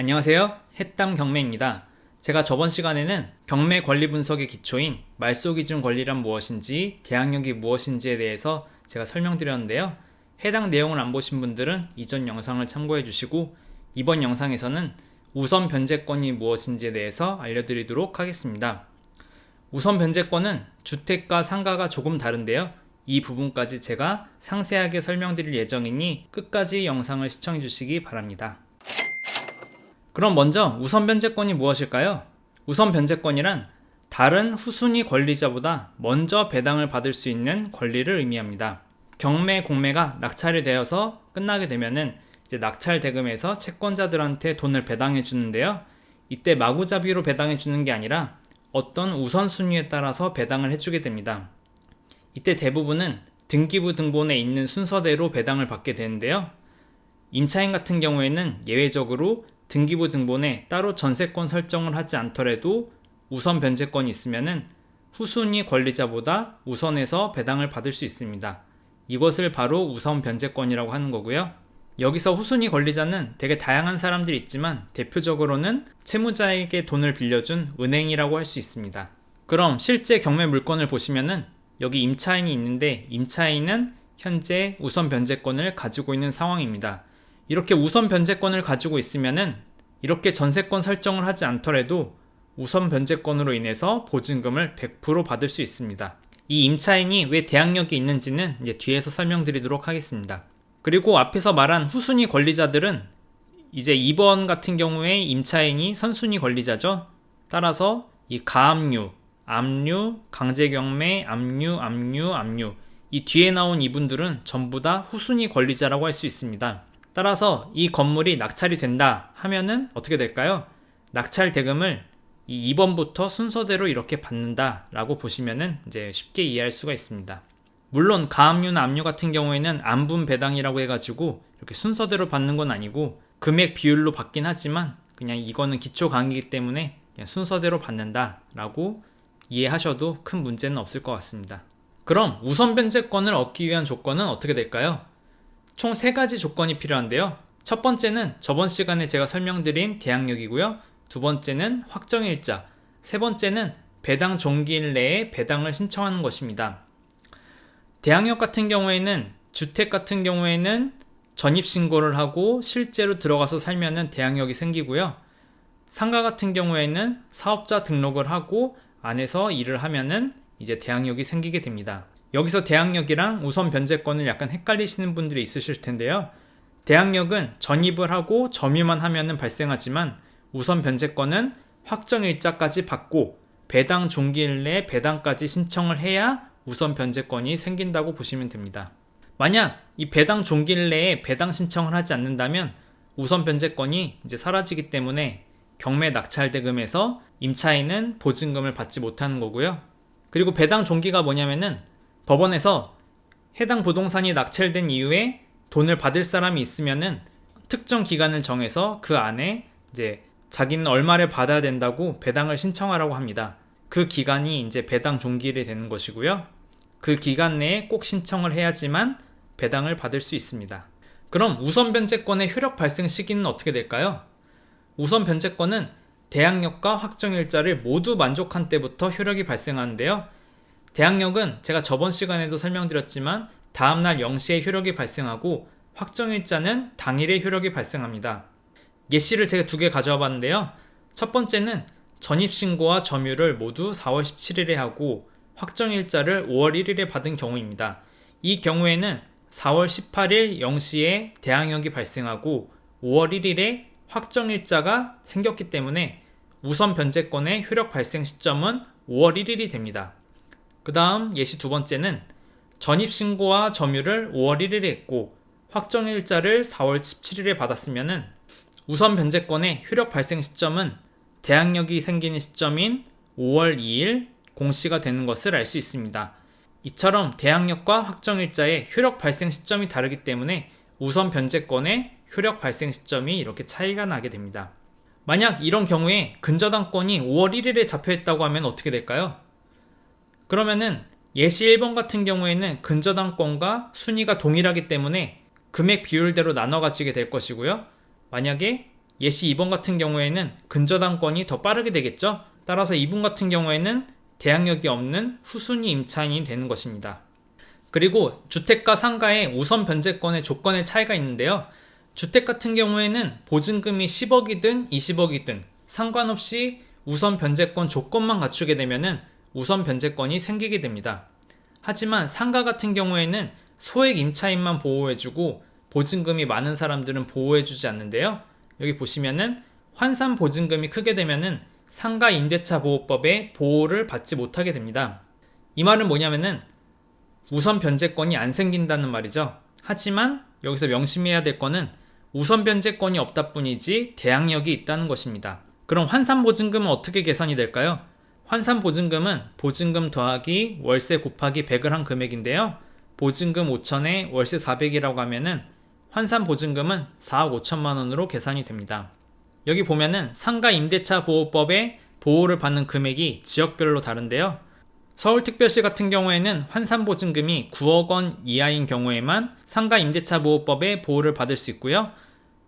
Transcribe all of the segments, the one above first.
안녕하세요. 해땀 경매입니다. 제가 저번 시간에는 경매 권리 분석의 기초인 말소 기준 권리란 무엇인지, 대항력이 무엇인지에 대해서 제가 설명드렸는데요. 해당 내용을 안 보신 분들은 이전 영상을 참고해 주시고, 이번 영상에서는 우선 변제권이 무엇인지에 대해서 알려드리도록 하겠습니다. 우선 변제권은 주택과 상가가 조금 다른데요. 이 부분까지 제가 상세하게 설명드릴 예정이니 끝까지 영상을 시청해 주시기 바랍니다. 그럼 먼저 우선 변제권이 무엇일까요? 우선 변제권이란 다른 후순위 권리자보다 먼저 배당을 받을 수 있는 권리를 의미합니다. 경매, 공매가 낙찰이 되어서 끝나게 되면은 이제 낙찰 대금에서 채권자들한테 돈을 배당해 주는데요. 이때 마구잡이로 배당해 주는 게 아니라 어떤 우선순위에 따라서 배당을 해주게 됩니다. 이때 대부분은 등기부 등본에 있는 순서대로 배당을 받게 되는데요. 임차인 같은 경우에는 예외적으로 등기부 등본에 따로 전세권 설정을 하지 않더라도 우선 변제권이 있으면은 후순위 권리자보다 우선해서 배당을 받을 수 있습니다. 이것을 바로 우선 변제권이라고 하는 거고요. 여기서 후순위 권리자는 되게 다양한 사람들이 있지만 대표적으로는 채무자에게 돈을 빌려준 은행이라고 할 수 있습니다. 그럼 실제 경매 물건을 보시면은 여기 임차인이 있는데 임차인은 현재 우선 변제권을 가지고 있는 상황입니다. 이렇게 우선 변제권을 가지고 있으면은 이렇게 전세권 설정을 하지 않더라도 우선 변제권으로 인해서 보증금을 100% 받을 수 있습니다. 이 임차인이 왜 대항력이 있는지는 이제 뒤에서 설명드리도록 하겠습니다. 그리고 앞에서 말한 후순위 권리자들은 이제 2번 같은 경우에 임차인이 선순위 권리자죠. 따라서 이 가압류, 압류, 강제경매, 압류 이 뒤에 나온 이분들은 전부 다 후순위 권리자라고 할 수 있습니다. 따라서 이 건물이 낙찰이 된다 하면은 어떻게 될까요? 낙찰 대금을 이 2번부터 순서대로 이렇게 받는다 라고 보시면은 이제 쉽게 이해할 수가 있습니다. 물론 가압류나 압류 같은 경우에는 안분 배당이라고 해가지고 이렇게 순서대로 받는 건 아니고 금액 비율로 받긴 하지만 그냥 이거는 기초 강의이기 때문에 그냥 순서대로 받는다 라고 이해하셔도 큰 문제는 없을 것 같습니다. 그럼 우선 변제권을 얻기 위한 조건은 어떻게 될까요? 총 3가지 조건이 필요한데요. 첫 번째는 저번 시간에 제가 설명드린 대항력이고요. 두 번째는 확정일자, 세 번째는 배당 종기일 내에 배당을 신청하는 것입니다. 대항력 같은 경우에는 주택 같은 경우에는 전입신고를 하고 실제로 들어가서 살면은 대항력이 생기고요. 상가 같은 경우에는 사업자 등록을 하고 안에서 일을 하면은 이제 대항력이 생기게 됩니다. 여기서 대항력이랑 우선 변제권을 약간 헷갈리시는 분들이 있으실 텐데요. 대항력은 전입을 하고 점유만 하면은 발생하지만 우선 변제권은 확정일자까지 받고 배당 종기일 내에 배당까지 신청을 해야 우선 변제권이 생긴다고 보시면 됩니다. 만약 이 배당 종기일 내에 배당 신청을 하지 않는다면 우선 변제권이 이제 사라지기 때문에 경매 낙찰 대금에서 임차인은 보증금을 받지 못하는 거고요. 그리고 배당 종기가 뭐냐면은 법원에서 해당 부동산이 낙찰된 이후에 돈을 받을 사람이 있으면은 특정 기간을 정해서 그 안에 이제 자기는 얼마를 받아야 된다고 배당을 신청하라고 합니다. 그 기간이 이제 배당 종기일이 되는 것이고요. 그 기간 내에 꼭 신청을 해야지만 배당을 받을 수 있습니다. 그럼 우선 변제권의 효력 발생 시기는 어떻게 될까요? 우선 변제권은 대항력과 확정일자를 모두 만족한 때부터 효력이 발생하는데요. 대항력은 제가 저번 시간에도 설명드렸지만 다음날 0시에 효력이 발생하고 확정일자는 당일에 효력이 발생합니다. 예시를 제가 2개 가져와 봤는데요. 첫 번째는 전입신고와 점유를 모두 4월 17일에 하고 확정일자를 5월 1일에 받은 경우입니다. 이 경우에는 4월 18일 0시에 대항력이 발생하고 5월 1일에 확정일자가 생겼기 때문에 우선 변제권의 효력 발생 시점은 5월 1일이 됩니다. 그 다음 예시 2번째는 전입신고와 점유를 5월 1일에 했고 확정일자를 4월 17일에 받았으면 우선 변제권의 효력 발생 시점은 대항력이 생기는 시점인 5월 2일 공시가 되는 것을 알 수 있습니다. 이처럼 대항력과 확정일자의 효력 발생 시점이 다르기 때문에 우선 변제권의 효력 발생 시점이 이렇게 차이가 나게 됩니다. 만약 이런 경우에 근저당권이 5월 1일에 잡혀있다고 하면 어떻게 될까요? 그러면은 예시 1번 같은 경우에는 근저당권과 순위가 동일하기 때문에 금액 비율대로 나눠 가지게 될 것이고요. 만약에 예시 2번 같은 경우에는 근저당권이 더 빠르게 되겠죠. 따라서 이분 같은 경우에는 대항력이 없는 후순위 임차인이 되는 것입니다. 그리고 주택과 상가의 우선 변제권의 조건의 차이가 있는데요. 주택 같은 경우에는 보증금이 10억이든 20억이든 상관없이 우선 변제권 조건만 갖추게 되면은 우선 변제권이 생기게 됩니다. 하지만 상가 같은 경우에는 소액 임차인만 보호해주고 보증금이 많은 사람들은 보호해주지 않는데요. 여기 보시면은 환산 보증금이 크게 되면은 상가 임대차 보호법의 보호를 받지 못하게 됩니다. 이 말은 뭐냐면은 우선 변제권이 안 생긴다는 말이죠. 하지만 여기서 명심해야 될 거는 우선 변제권이 없다 뿐이지 대항력이 있다는 것입니다. 그럼 환산 보증금은 어떻게 계산이 될까요? 환산 보증금은 보증금 더하기 월세 곱하기 100을 한 금액인데요. 보증금 5천에 월세 400이라고 하면은 환산 보증금은 4억 5천만 원으로 계산이 됩니다. 여기 보면은 상가 임대차 보호법의 보호를 받는 금액이 지역별로 다른데요. 서울특별시 같은 경우에는 환산 보증금이 9억 원 이하인 경우에만 상가 임대차 보호법의 보호를 받을 수 있고요.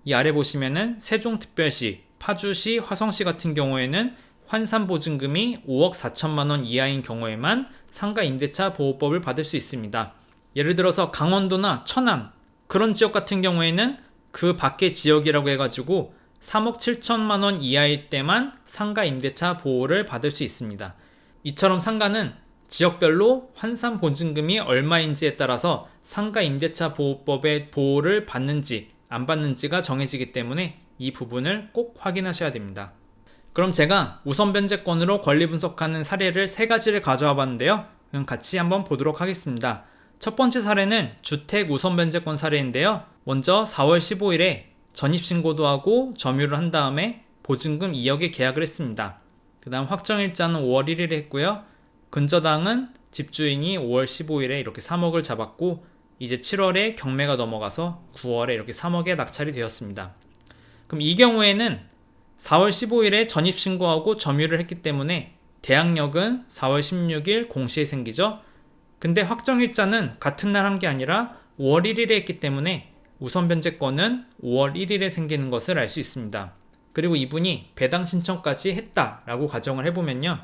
이 아래 보시면은 세종특별시, 파주시, 화성시 같은 경우에는 환산 보증금이 5억 4천만 원 이하인 경우에만 상가 임대차 보호법을 받을 수 있습니다. 예를 들어서 강원도나 천안 그런 지역 같은 경우에는 그 밖의 지역이라고 해가지고 3억 7천만 원 이하일 때만 상가 임대차 보호를 받을 수 있습니다. 이처럼 상가는 지역별로 환산 보증금이 얼마인지에 따라서 상가 임대차 보호법의 보호를 받는지 안 받는지가 정해지기 때문에 이 부분을 꼭 확인하셔야 됩니다. 그럼 제가 우선 변제권으로 권리 분석하는 사례를 3가지를 가져와 봤는데요. 그럼 같이 한번 보도록 하겠습니다. 첫 번째 사례는 주택 우선 변제권 사례인데요. 먼저 4월 15일에 전입신고도 하고 점유를 한 다음에 보증금 2억에 계약을 했습니다. 그 다음 확정일자는 5월 1일에 했고요. 근저당은 집주인이 5월 15일에 이렇게 3억을 잡았고 이제 7월에 경매가 넘어가서 9월에 이렇게 3억에 낙찰이 되었습니다. 그럼 이 경우에는 4월 15일에 전입신고하고 점유를 했기 때문에 대항력은 4월 16일 공시에 생기죠. 근데 확정일자는 같은 날 한 게 아니라 5월 1일에 했기 때문에 우선 변제권은 5월 1일에 생기는 것을 알 수 있습니다. 그리고 이분이 배당 신청까지 했다라고 가정을 해보면요.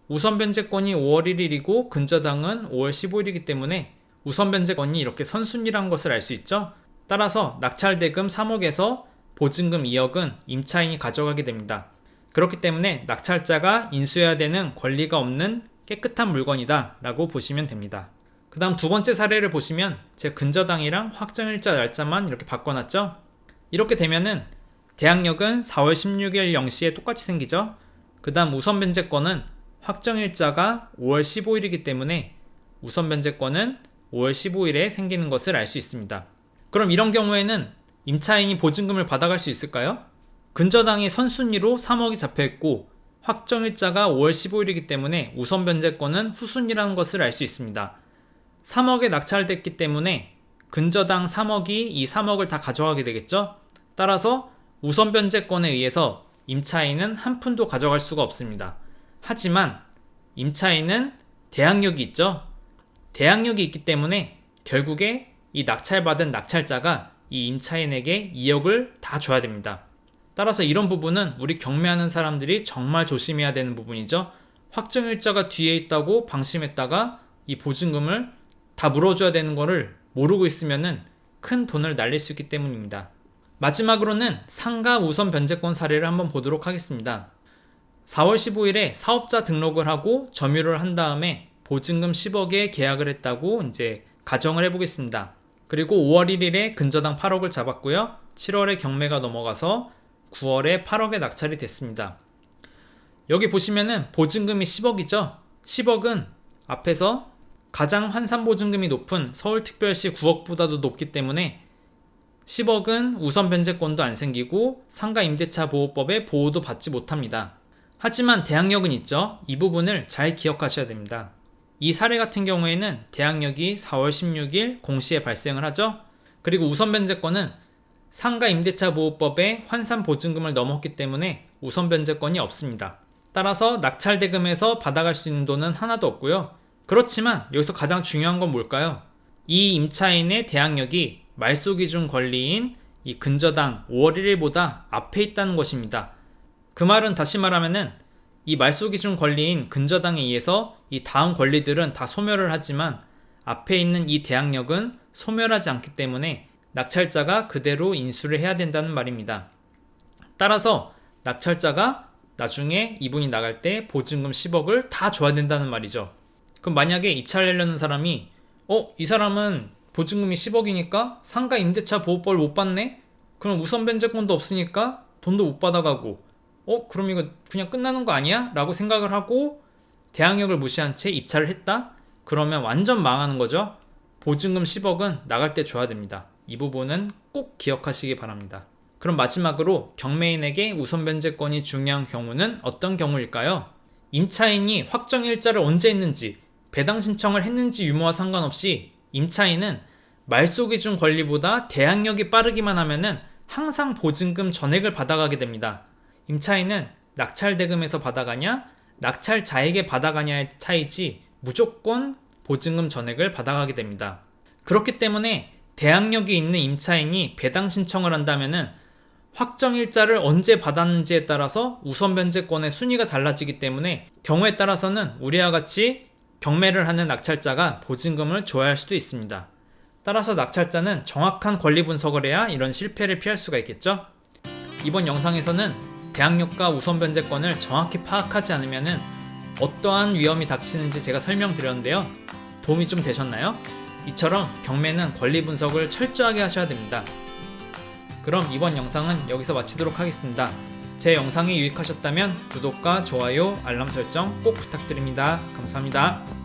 우선 변제권이 5월 1일이고 근저당은 5월 15일이기 때문에 우선 변제권이 이렇게 선순위라는 것을 알 수 있죠. 따라서 낙찰대금 3억에서 보증금 2억은 임차인이 가져가게 됩니다. 그렇기 때문에 낙찰자가 인수해야 되는 권리가 없는 깨끗한 물건이다 라고 보시면 됩니다. 그 다음 두 번째 사례를 보시면 제 근저당이랑 확정일자 날짜만 이렇게 바꿔놨죠. 이렇게 되면은 대항력은 4월 16일 0시에 똑같이 생기죠. 그 다음 우선 변제권은 확정일자가 5월 15일이기 때문에 우선 변제권은 5월 15일에 생기는 것을 알 수 있습니다. 그럼 이런 경우에는 임차인이 보증금을 받아갈 수 있을까요? 근저당이 선순위로 3억이 잡혀있고 확정일자가 5월 15일이기 때문에 우선 변제권은 후순위라는 것을 알 수 있습니다. 3억에 낙찰됐기 때문에 근저당 3억이 이 3억을 다 가져가게 되겠죠? 따라서 우선 변제권에 의해서 임차인은 한 푼도 가져갈 수가 없습니다. 하지만 임차인은 대항력이 있죠? 대항력이 있기 때문에 결국에 이 낙찰받은 낙찰자가 이 임차인에게 2억을 다 줘야 됩니다. 따라서 이런 부분은 우리 경매하는 사람들이 정말 조심해야 되는 부분이죠. 확정일자가 뒤에 있다고 방심했다가 이 보증금을 다 물어줘야 되는 거를 모르고 있으면은 큰 돈을 날릴 수 있기 때문입니다. 마지막으로는 상가 우선 변제권 사례를 한번 보도록 하겠습니다. 4월 15일에 사업자 등록을 하고 점유를 한 다음에 보증금 10억에 계약을 했다고 이제 가정을 해보겠습니다. 그리고 5월 1일에 근저당 8억을 잡았고요. 7월에 경매가 넘어가서 9월에 8억에 낙찰이 됐습니다. 여기 보시면은 보증금이 10억이죠. 10억은 앞에서 가장 환산 보증금이 높은 서울특별시 9억보다도 높기 때문에 10억은 우선 변제권도 안 생기고 상가 임대차 보호법의 보호도 받지 못합니다. 하지만 대항력은 있죠. 이 부분을 잘 기억하셔야 됩니다. 이 사례 같은 경우에는 대항력이 4월 16일 공시에 발생을 하죠. 그리고 우선 변제권은 상가 임대차 보호법의 환산 보증금을 넘었기 때문에 우선 변제권이 없습니다. 따라서 낙찰대금에서 받아갈 수 있는 돈은 하나도 없고요. 그렇지만 여기서 가장 중요한 건 뭘까요? 이 임차인의 대항력이 말소기준 권리인 이 근저당 5월 1일보다 앞에 있다는 것입니다. 그 말은 다시 말하면은 이 말소기준 권리인 근저당에 의해서 이 다음 권리들은 다 소멸을 하지만 앞에 있는 이 대항력은 소멸하지 않기 때문에 낙찰자가 그대로 인수를 해야 된다는 말입니다. 따라서 낙찰자가 나중에 이분이 나갈 때 보증금 10억을 다 줘야 된다는 말이죠. 그럼 만약에 입찰하려는 사람이 이 사람은 보증금이 10억이니까 상가 임대차 보호법을 못 받네? 그럼 우선 변제권도 없으니까 돈도 못 받아가고 그럼 이거 그냥 끝나는 거 아니야? 라고 생각을 하고 대항력을 무시한 채 입찰을 했다? 그러면 완전 망하는 거죠. 보증금 10억은 나갈 때 줘야 됩니다. 이 부분은 꼭 기억하시기 바랍니다. 그럼 마지막으로 경매인에게 우선 변제권이 중요한 경우는 어떤 경우일까요? 임차인이 확정일자를 언제 했는지, 배당 신청을 했는지 유무와 상관없이 임차인은 말소기준 권리보다 대항력이 빠르기만 하면은 항상 보증금 전액을 받아가게 됩니다. 임차인은 낙찰대금에서 받아가냐, 낙찰자에게 받아가냐의 차이지 무조건 보증금 전액을 받아가게 됩니다. 그렇기 때문에 대항력이 있는 임차인이 배당 신청을 한다면은 확정일자를 언제 받았는지에 따라서 우선 변제권의 순위가 달라지기 때문에 경우에 따라서는 우리와 같이 경매를 하는 낙찰자가 보증금을 줘야 할 수도 있습니다. 따라서 낙찰자는 정확한 권리 분석을 해야 이런 실패를 피할 수가 있겠죠? 이번 영상에서는 대항력과 우선 변제권을 정확히 파악하지 않으면 어떠한 위험이 닥치는지 제가 설명드렸는데요. 도움이 좀 되셨나요? 이처럼 경매는 권리 분석을 철저하게 하셔야 됩니다. 그럼 이번 영상은 여기서 마치도록 하겠습니다. 제 영상이 유익하셨다면 구독과 좋아요, 알람 설정 꼭 부탁드립니다. 감사합니다.